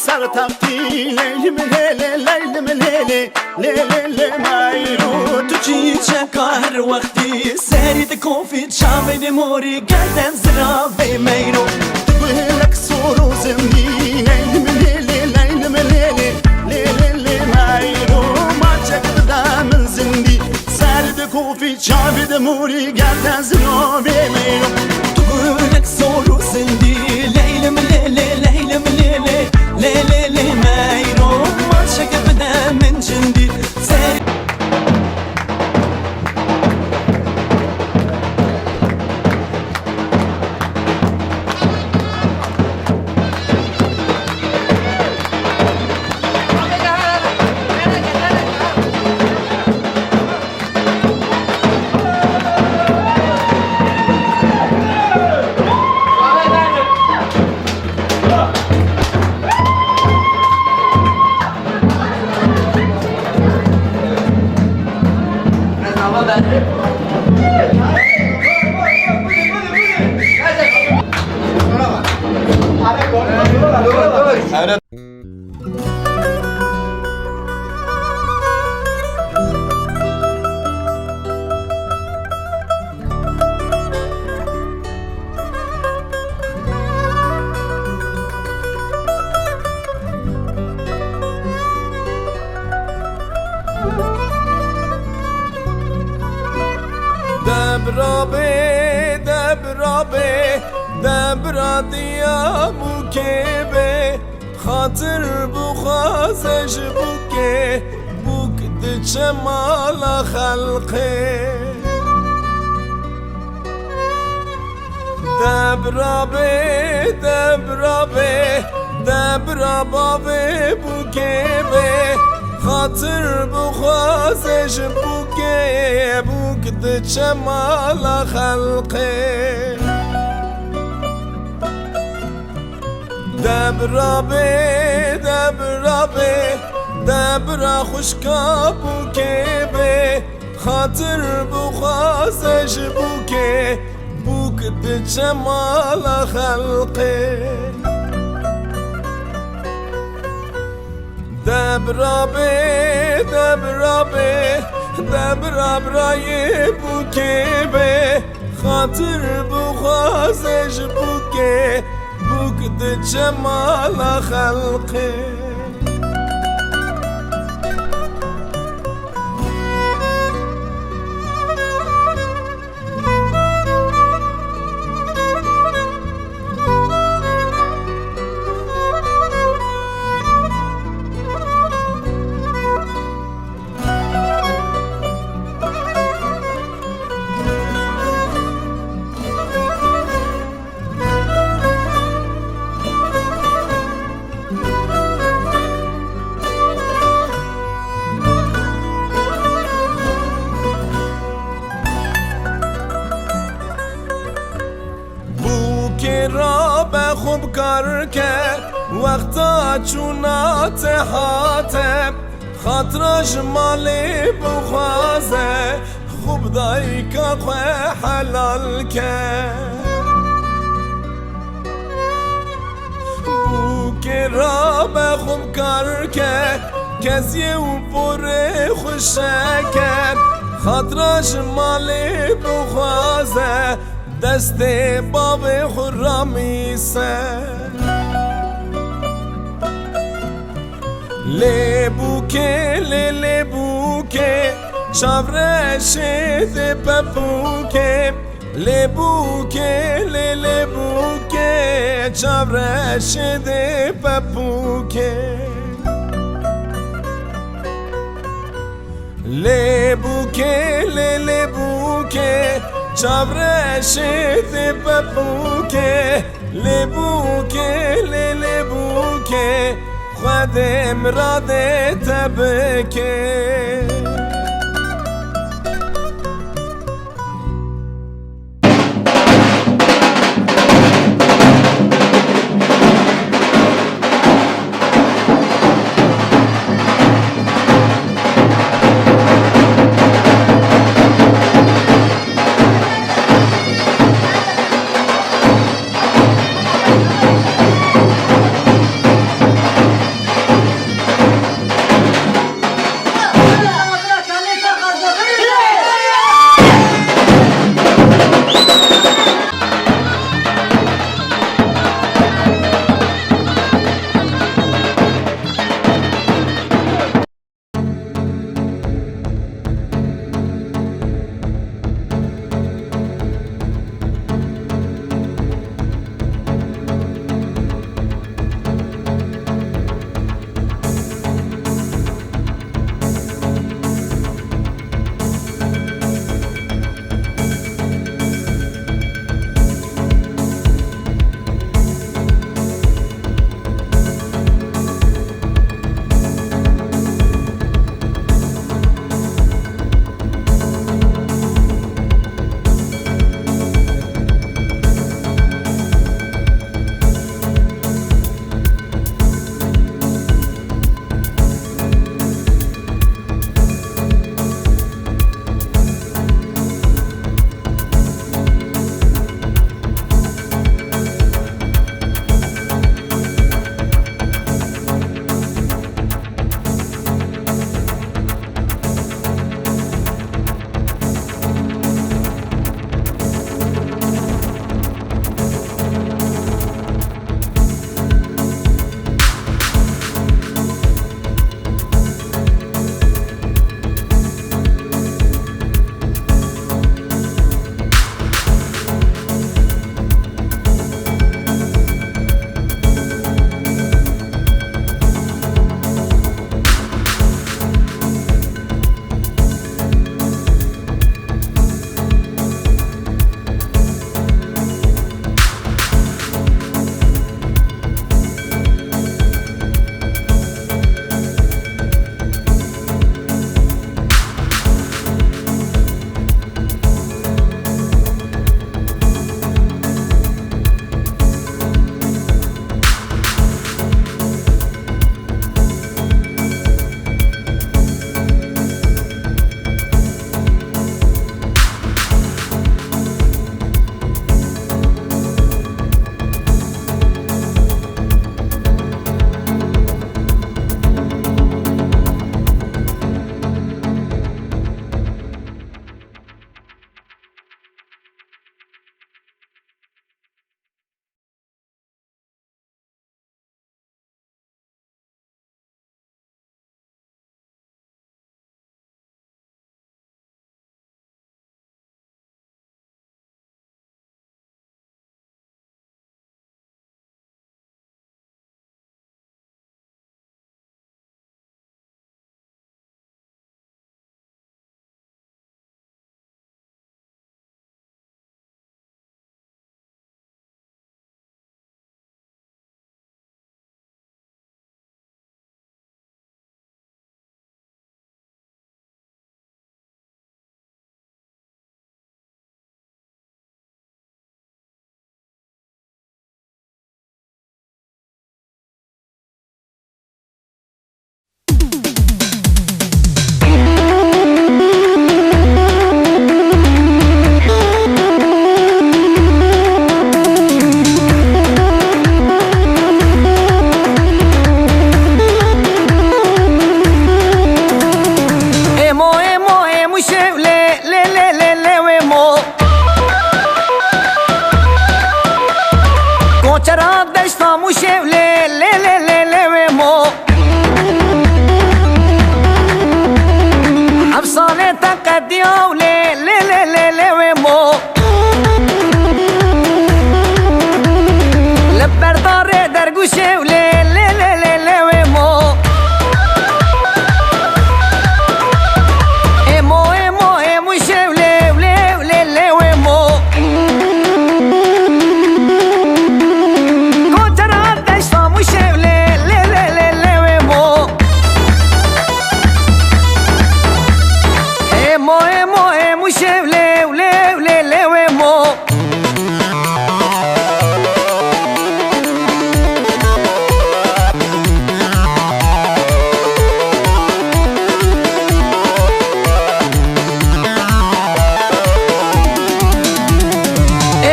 سر تختی لیلم لیلی لیلم لیلی لیلی مایرو تو چی چکار وقتی سرید کوفی چاوی موری گردن زرافی میرو تقولك سورو زندي لیلم لیلی لیلم لیلی لیلی مایرو ما چک دامن زندی سرد کوفی چاوی موری گردن زرافی میرو تقولك سورو زندي لیلم لیلی لیلم لیلی لیلی میرو ما چک دامن زندی دبرا دیا بوکه خاطر بخوازش بوکه بوک دچه مالا خلقه دبرا بابه بوکه خاطر بخوازش بوکه بوک دچه مالا خلقه دبرا خوشکا بوکه خاطر بخوازش بوکه بوک دچه مالا خلقه دبرا برای بوکه خاطر بخوازش بوکه بوک دچه مالا خلقه خوب کار کرد وقتا چونات حاتم خاطرش مالی بخوازه خوب دایی که خواه حلال کرد بو که را به خوب کار کرد کسی او پر خوشه کرد خاطرش مالی بخوازه دست باب خرامی سر لیبوکه لیبوکه چاورش ده پپوکه لیبوکه لیبوکه چاورش ده پپوکه لیبوکه لیبوکه چاورش ده پپوکه لیبوکه لیبوکه خودم را ده تبکه صاموشه ولي لي لي لي لي مو حبصانه تقديا ولي لي لي لي لي مو لبردار درگوشه ولي لي لي لي لي مو امو امو امو شولي ولي ولي لي مو كنتر عدش صامو شولي لي لي لي لي مو امو امو امو شولي ولي ولي لي مو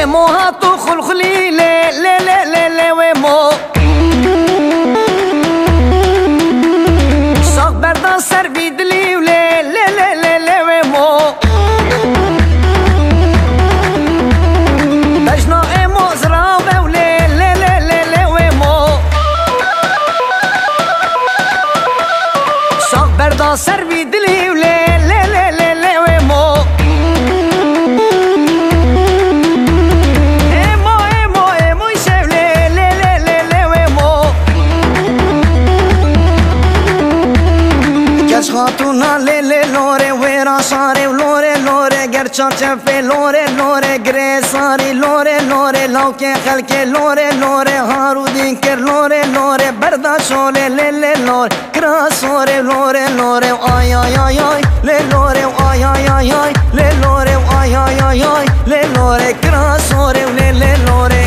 امو هاتو خلخلي لي لي لي لي لي مو شاق بردان سر بيدلي ولي لي لي لي لي مو دجنا امو زرابه ولي لي لي لي لي مو شاق بردان سر بيدلي ولي لي لي لي لي مو خاتونا ليلي لوري ويرا شاري ولوري لوري قرشا شفي لوري لوري قري صاري لوري لوري لوكي خلكي لوري لوري هارو دينكر لوري لوري بردا شولي ليلي لوري كراسوري لوري لوري آي آي آي آي لي لوري آي آي آي آي لي لوري آي آي آي آي لي لوري كراسوري وليلي لوري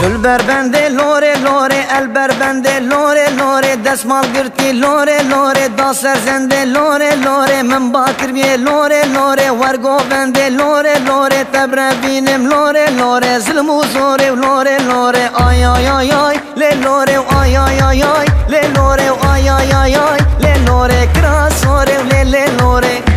البر بنده لوره لوره البر بنده لوره لوره دستمال گرتی لوره لوره داسر زنده لوره لوره من باکر بیه لوره لوره ورگو بنده لوره لوره تبره بینم لوره لوره ظلم و زوره لوره لوره آی آی آی آی لی لوره آی آی آی آی لی لوره آی آی آی آی لی لوره کراسوره لی لی لوره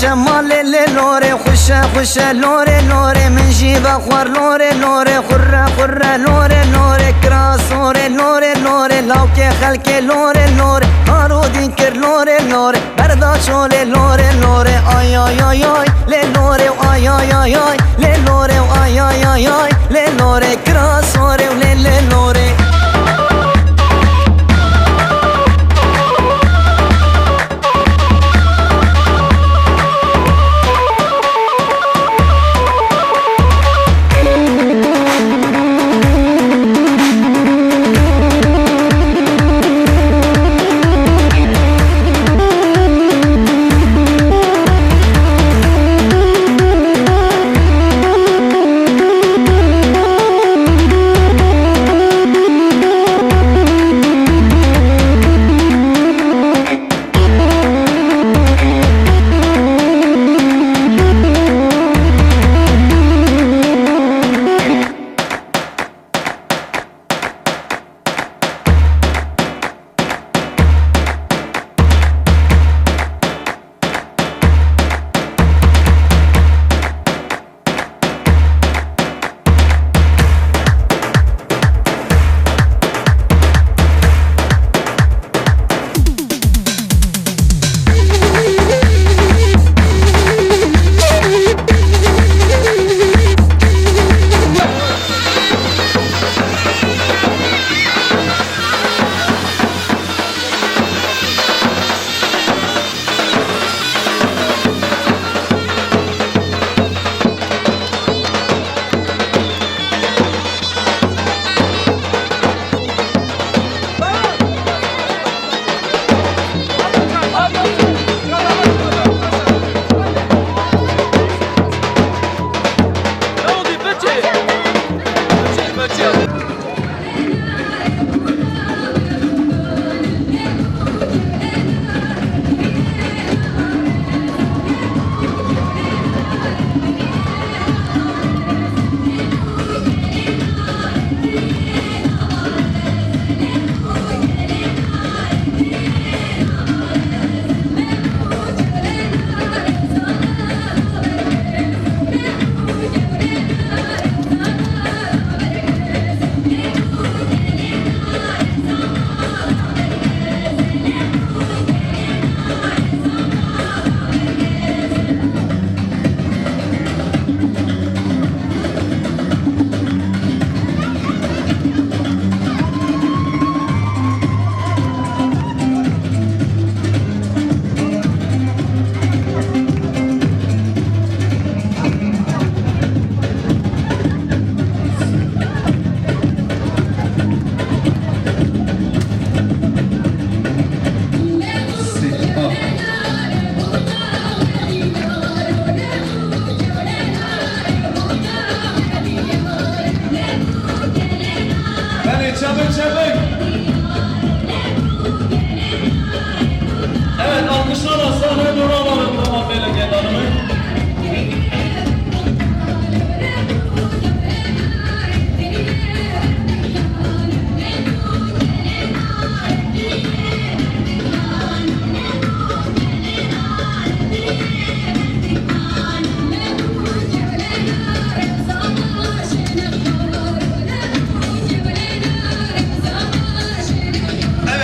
جمال لوري خوشه خوشه لوري لوري من جيب اخوار لوري لوري خره خره لوري لوري كراسوري لوري لوري لوكي خلكي لوري لوري هارو دينكر لوري لوري بردا شولي لوري لوري اي اي اي اي لي لوري اي اي اي اي لي لوري اي اي اي اي لي لوري كراسوري ولي لي لوري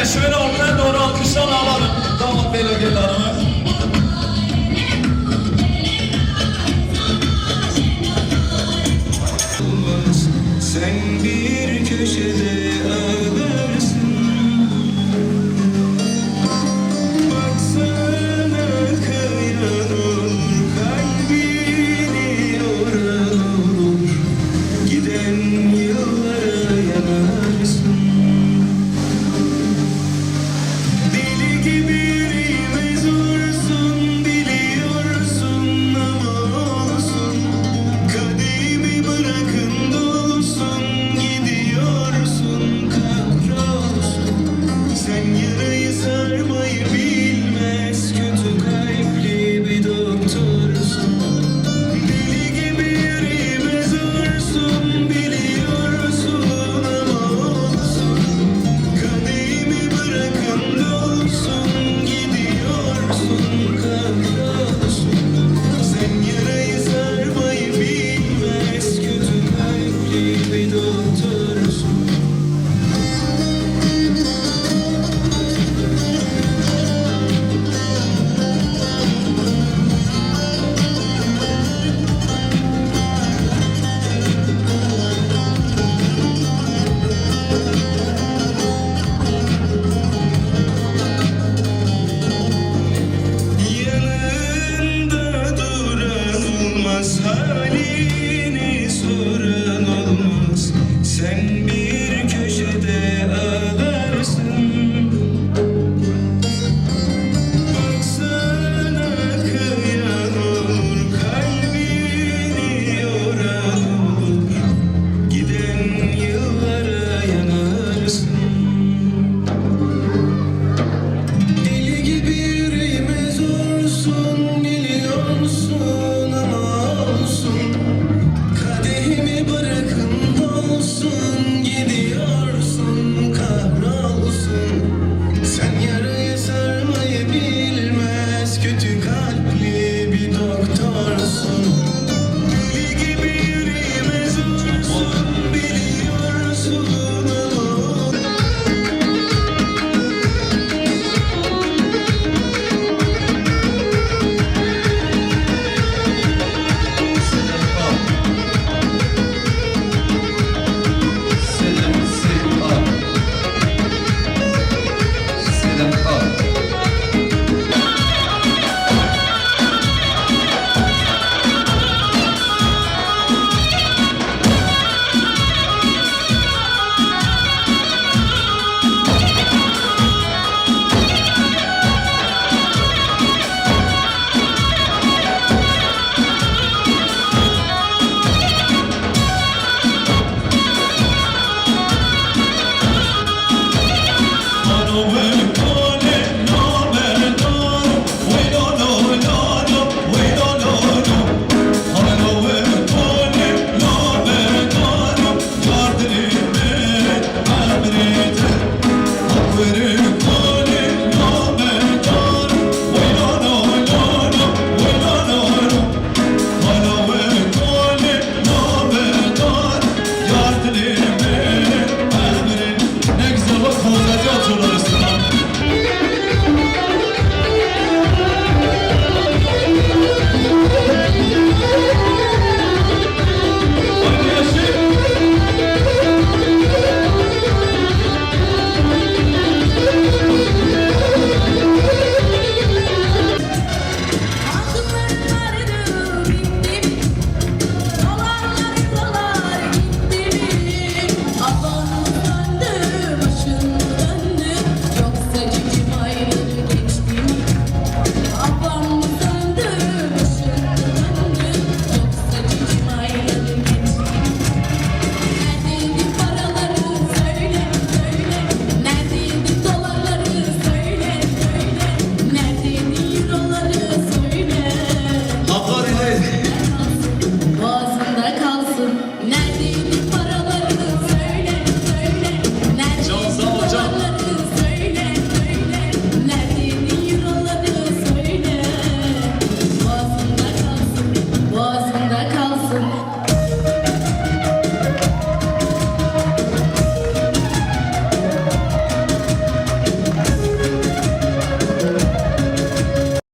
Evet şöyle ortaya doğru alkışlarla alalım. Damat beyle gelin hanımı. Sen bir köşede ağlarsın. Baksana kayan olur, kalbini yoran olur. Giden yıllara yanarsın. Deli gibi yüreğime zorsun, biliyorsun ama olsun. Kadehimi bırakın dolsun, gidiyorsun kahrolsun. Sen yarayı sarmayı bilmez, kötü kalpli bir doktorsun. Deli gibi yüreğime zorsun, biliyorsun ama olsun. Kadehimi bırakın dolsun, gidiyorsun kahrolsun. Sen yarayı sarmayı bilmez, kötü kalpli bir doktorsun. Yanında duran olmaz, halini soran olmaz. Sen bir köşede ağlarsın. Baksana kıyan olur, kalbini yoran olur. Giden yıllara yanarsın.